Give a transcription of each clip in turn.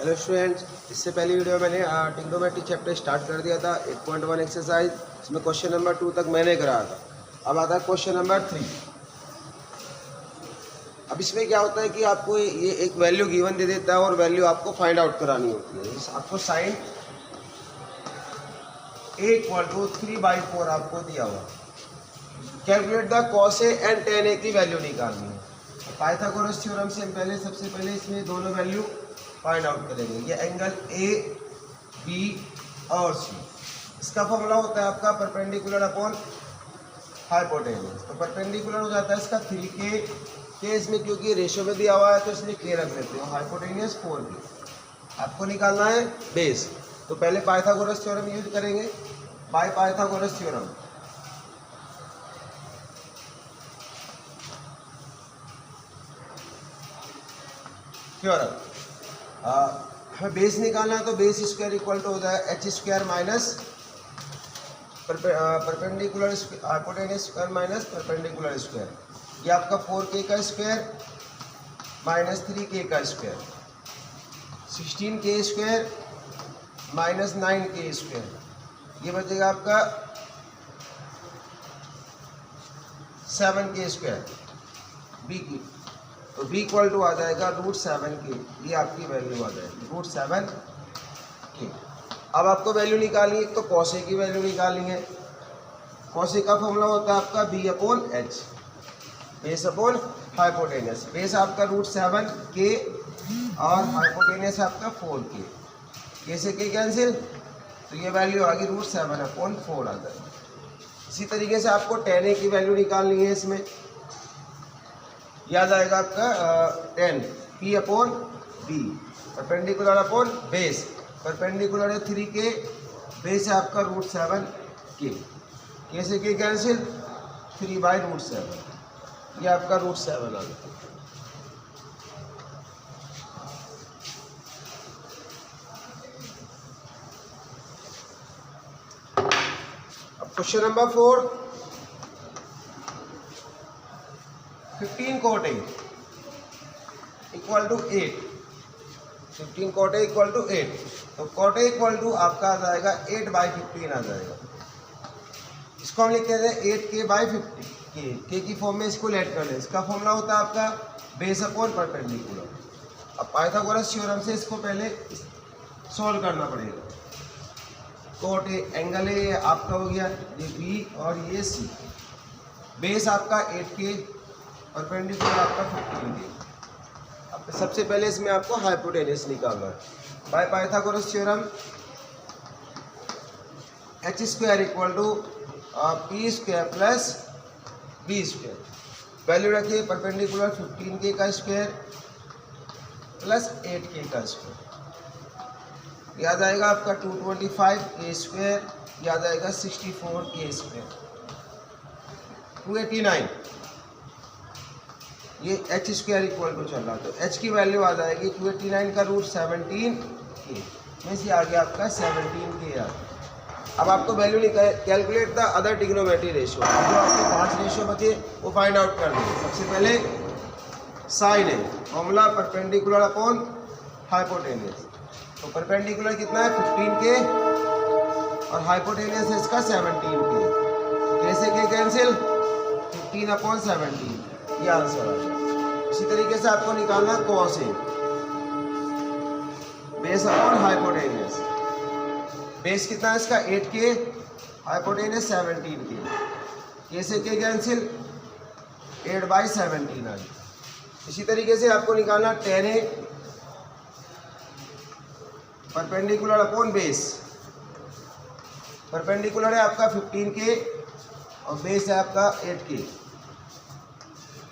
Hello students, इससे पहली video मैंने ट्रिग्नोमेट्री चैप्टर स्टार्ट कर दिया था 8.1 एक्सरसाइज। इसमें क्वेश्चन नंबर 2 तक मैंने कराया था। अब आता है क्वेश्चन नंबर 3। अब इसमें क्या होता है कि आपको ये एक वैल्यू गिवन दे देता है और वैल्यू आपको फाइंड आउट करानी होती है। आपको साइन a = 3/4 आपको दिया हुआ। Calculate the cos a and tan a की वैल्यू निकालनी है। पाइथागोरस थ्योरम से हम सबसे पहले इसमें दोनों वैल्यू फाइंड आउट करेंगे। ये एंगल ए बी और सी, इसका फॉर्मूला होता है आपका परपेंडिकुलर अपॉन हाइपोटेन्यूज। तो परपेंडिकुलर हो जाता है इसका 3k इसमें क्योंकि रेशियो में दिया हुआ है तो इसलिए k रख लेते हो। Hypotenuse 4k। आपको निकालना है बेस। तो पहले पाइथागोरस थ्योरम यूज करेंगे। बाय पाइथागोरस थ्योरम हमें बेस निकालना है। तो बेस स्क्वायर इक्वल टू होता है h² minus perpendicular hypotenuse square minus perpendicular square. ये आपका 4k का स्क्वायर माइनस 3k का square, 16k square minus 9k square. ये बचेगा आपका 7k स्क्वायर बी की। तो b इक्वल टू आ जाएगा √7k। ये आपकी वैल्यू आ जाएगी √7k। अब आपको वैल्यू निकालनी है। तो cos a की वैल्यू निकालनी है। cos a का फॉर्मूला होता है आपका b/h, base upon hypotenuse. Base आपका √7k और हाइपोटेन्यूज आपका 4k। k से k कैंसिल, तो ये वैल्यू आ गई √7/4 आ जाएगी। इसी तरीके से आपको tan a की वैल्यू निकालनी है। इसमें याद आएगा आपका tan p/b, perpendicular upon base. Perpendicular है 3k, बेस है आपका √7k। k से k कैंसिल, 3/√7। ये आपका √7 आ गया। अब question number 4, 15 cot a equal to 8। 15 cot a equal to 8। तो cot a इक्वल टू आपका आ जाएगा 8/15 आ जाएगा। इसको हम लिखते हैं 8k/50। k की फॉर्म में इसको लेट कर लें। इसका फॉर्मूला होता है आपका बेस अपॉन परपेंडिकुलर। अब पाइथागोरस थ्योरम से इसको पहले सॉल्व करना पड़ेगा। cot a एंगल ए आपका हो गया, ये b और ये c। बेस आपका 8k, परपेंडिकुलर आपका 15k। अब सबसे पहले इसमें आपको हाइपोटेन्यूज निकालना है। By Pythagoras theorem h² equal to p² plus b²। Value रखिए परपेंडिकुलर 15k का स्क्वायर प्लस 8k का स्क्वायर। याद आएगा आपका 225k², याद आएगा 64k², 289। ये h² इक्वल टू चल रहा है। तो h की वैल्यू आ जाएगी 289 का √17k में से आ गया आपका 17k आ गया। अब आपको value calculate the other trigonometry ratio. जो आपके 5 रेशियो बचे वो फाइंड आउट कर देंगे। सबसे पहले साइन है, फॉर्मूला परपेंडिकुलर अपॉन हाइपोटेन्यूज। तो परपेंडिकुलर कितना है 15k और हाइपोटेन्यूज है इसका 17k। k से k कैंसिल, 15/17। ये आंसर आ गया। इसी तरीके से आपको निकालना cos a, base upon hypotenuse. Base कितना है इसका 8k, हाइपोटेन्यूज 17k। k से k कैंसिल, 8/17 आ गया। इसी तरीके से आपको निकालना tan a, perpendicular upon base. Perpendicular है आपका 15k और बेस है आपका 8k।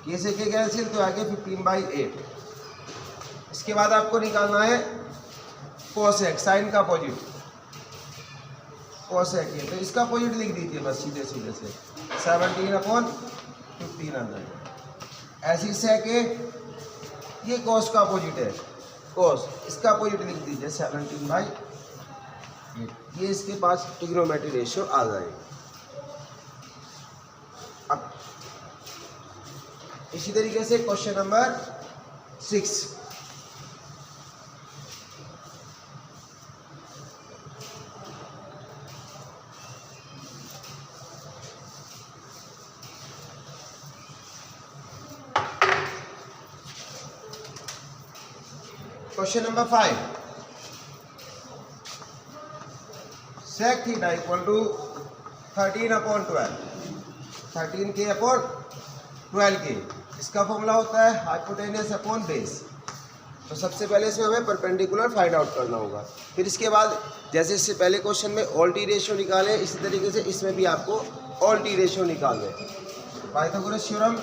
k से k कैंसिल, तो आगे 15/8। इसके बाद आपको निकालना है cosec, साइन का अपोजिट cosec है। तो इसका अपोजिट लिख दीजिए बस सीधे सीधे से 17/15 आ जाएगा। ऐसी sec है, ये cos का अपोजिट है cos, इसका अपोजिट लिख दीजिए 17/8। ये इसके पास ट्रिग्नोमेट्री रेशियो आ जाएगा। अब इसी तरीके से question number 6, question number 5, sec theta equal to 13/12, 13k/12k। इसका फॉर्मूला होता है हाइपोटेनियस अपॉन बेस। तो सबसे पहले इसमें हमें परपेंडिकुलर फाइंड आउट करना होगा। फिर इसके बाद जैसे इससे पहले क्वेश्चन में ऑल टी रेशियो निकाले, इसी तरीके से इसमें भी आपको ऑल टी रेशियो निकालना है। पाइथागोरस थ्योरम,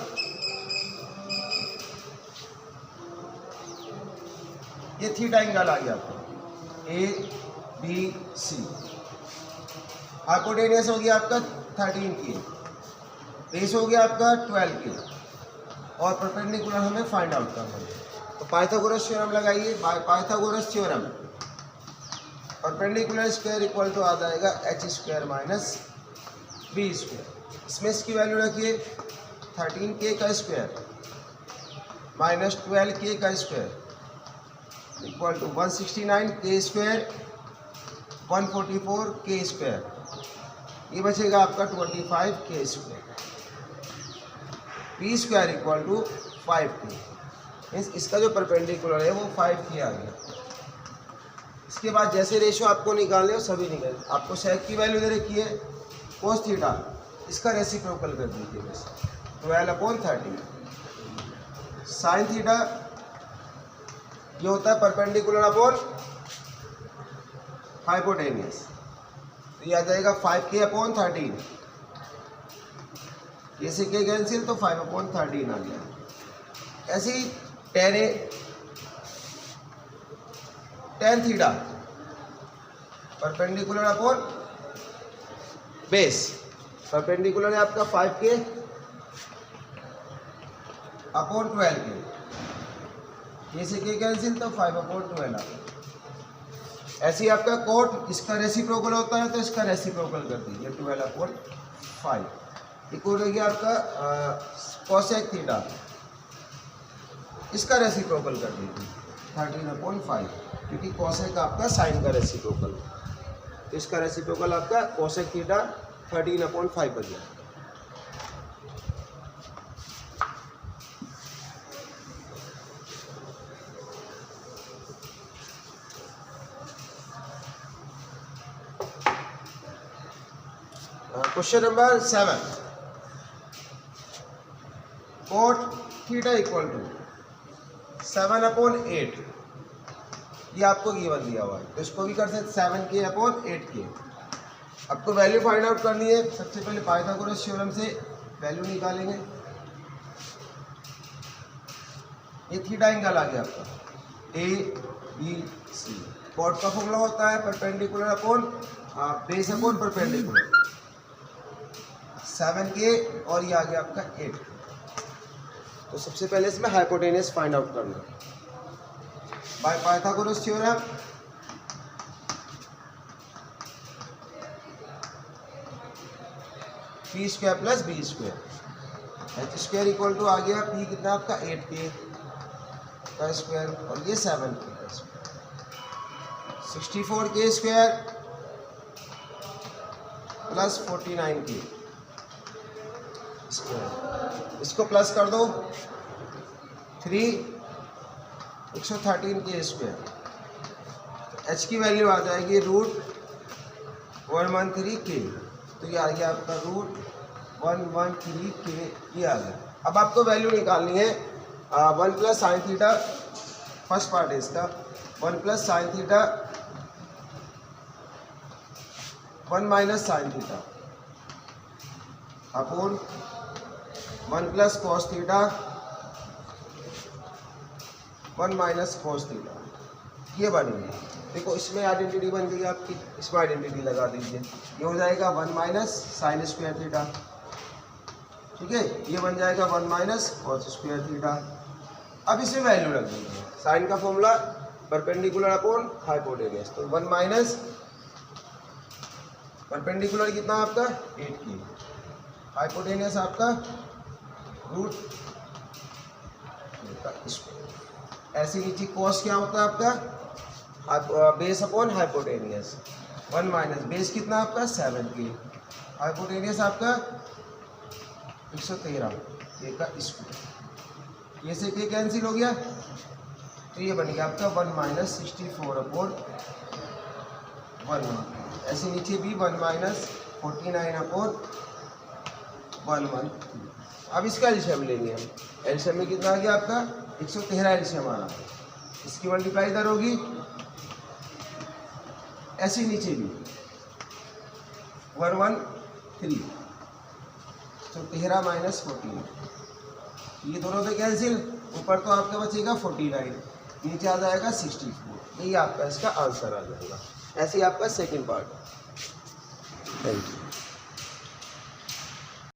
ये थीटा एंगल आ गया आपका ए बी सी। हाइपोटेनियस हो गया आपका 13k, बेस हो गया आपका 12k, और परपेंडिकुलर हमें फाइंड आउट करना है। तो पाइथागोरस थ्योरम लगाइए। Pythagoras theorem, perpendicular square equal to आ जाएगा h² माइनस b²। इसमें इसकी वैल्यू रखिए 13k का स्क्वायर माइनस 12k का square equal to 169k² 144k²। ये बचेगा आपका 25k²। b² equal to 5k। Means इसका जो परपेंडिकुलर है वो 5k आ गया। इसके बाद जैसे रेशियो आपको निकालने हो सभी निकाल। आपको सेक की वैल्यू दे रखी है कोस थीटा, इसका रेसिप्रोकल कर दीजिए बस 12/13। साइन थीटा ये होता है परपेंडिकुलर अपॉन हाइपोटेनियस, तो ये आ जाएगा 5k/13। ये से के कैंसिल तो 5/13 आ गया। ऐसे ही tan theta perpendicular upon base. Perpendicular है आपका 5k/12k। ये से के कैंसिल तो 5/12 आ गया। ऐसे ही आपका कोट, इसका रेसिप्रोकल होता है तो इसका रेसिप्रोकल कर दीजिए 12/5। एक और रह गया आपका कोसेक थीटा, इसका रेसिप्रोकल कर दीजिए 13/5, क्योंकि कोसेक आपका साइन का रेसिप्रोकल, तो इसका रेसिप्रोकल आपका कोसेक थीटा 13/5 बन गया। Question number 7, cot theta equal to 7/8। ये आपको गिवन दिया हुआ है, तो इसको भी कर सकते 7k/8k। आपको वैल्यू फाइंड आउट करनी है। सबसे पहले पाइथागोरस थ्योरम से वैल्यू निकालेंगे। ये थीटा एंगल आ गया आपका ए बी सी। कोट का फॉर्मूला होता है perpendicular upon base upon perpendicular, 7k और ये आ गया आपका 8। तो सबसे पहले इसमें हाइपोटेनियस फाइंड आउट करना है by Pythagoras theorem. p² plus b², h² equal to आ गया p कितना आपका 8k का स्क्वायर और ये 7k का square, 64k² plus 49k square. इसको प्लस कर दो 113k²। h की वैल्यू आ जाएगी √113k, तो ये आ गया आपका √113k, ये आ गया। अब आपको वैल्यू निकालनी है 1 plus sine theta, first part है इसका 1 plus sine theta 1 minus sine theta upon 1 plus cos theta 1 minus cos theta. ये बनेगी, देखो इसमें आइडेंटिटी बन गई आपकी, इसमें आइडेंटिटी लगा दीजिए। ये हो जाएगा 1 माइनस साइन स्क्वायर थीटा, ठीक है। ये बन जाएगा 1 माइनस कॉस स्क्वायर थीटा। अब इसमें वैल्यू रख दीजिए। साइन का फॉर्मूला परपेंडिकुलर अपॉन हाइपोटेनियस, तो 1 माइनस परपेंडिकुलर कितना आपका 8k, हाइपोटेनियस आपका √। ऐसे नीचे कॉस क्या होता है आपका base upon hypotenuse, 1 minus base कितना आपका 7k, हाइपोटेनियस आपका 113 ये का स्क्वायर। ये से के कैंसिल हो गया, तो ये बन गया आपका 1 माइनस 64/1 1। ऐसे नीचे भी 1 माइनस 49/113। अब इसका एलसीएम लेंगे हम। एलसीएम में कितना आ गया आपका 113 एलसीएम आ रहा। इसकी मल्टीप्लाई इधर होगी, ऐसे नीचे भी 113, तो 13 माइनस 14, ये दोनों पे कैंसिल। ऊपर तो आपका बचेगा 49, नीचे आ जाएगा 64। यही आपका इसका आंसर आ जाएगा। ऐसे ही आपका सेकंड पार्ट। Thank you.